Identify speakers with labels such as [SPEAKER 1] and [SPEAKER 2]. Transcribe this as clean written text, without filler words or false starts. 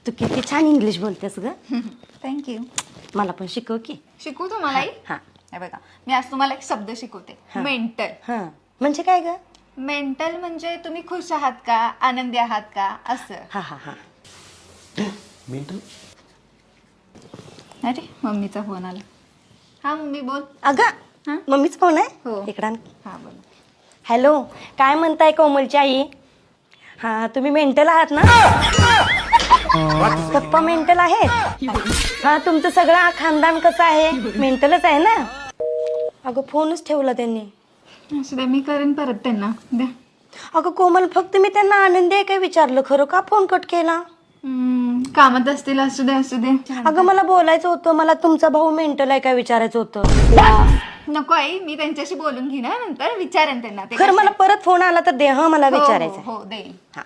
[SPEAKER 1] तू किती छान इंग्लिश बोलतेस ग.
[SPEAKER 2] थँक्यू.
[SPEAKER 1] मला पण शिकव की.
[SPEAKER 2] शिकू तुम्हालाही.
[SPEAKER 1] हा
[SPEAKER 2] हे बघा मी आज तुम्हाला एक शब्द शिकवते. मेंटल.
[SPEAKER 1] हा म्हणजे काय ग?
[SPEAKER 2] मेंटल म्हणजे तुम्ही खुश आहात का, आनंदी आहात का, असं.
[SPEAKER 1] हा हा हा.
[SPEAKER 3] मेंटल.
[SPEAKER 2] अरे मम्मीचा फोन आला. हा मम्मी बोल.
[SPEAKER 1] अगं
[SPEAKER 2] हा?
[SPEAKER 1] मम्मीच कोण आहे?
[SPEAKER 2] हो.
[SPEAKER 1] इकडं आण.
[SPEAKER 2] हा बोल.
[SPEAKER 1] हॅलो, काय म्हणताय कोमलची आई? हा तुम्ही मेंटल आहात ना? पप्पा मेंटल आहेत. हा तुमचं सगळं खानदान कसं आहे? मेंटलच आहे ना? अगं फोनच ठेवला त्यांनी.
[SPEAKER 2] असं द्या, मी करेन परत त्यांना द्या.
[SPEAKER 1] अगं कोमल, फक्त मी त्यांना आनंदी आहे काय विचारलं, खरं का फोन कट केला?
[SPEAKER 2] कामात असतील, असू दे असू दे.
[SPEAKER 1] अगं मला बोलायचं होतं, मला तुमचा भाऊ मेंटल आहे काय विचारायचं होतं.
[SPEAKER 2] नको आई, मी त्यांच्याशी बोलून घेणार, नंतर विचारेन त्यांना ते
[SPEAKER 1] खरं
[SPEAKER 2] कसे-
[SPEAKER 1] मला परत फोन आला तर दे, हा मला
[SPEAKER 2] हो, हो,
[SPEAKER 1] विचारायचं.
[SPEAKER 2] हो देईल.
[SPEAKER 1] हा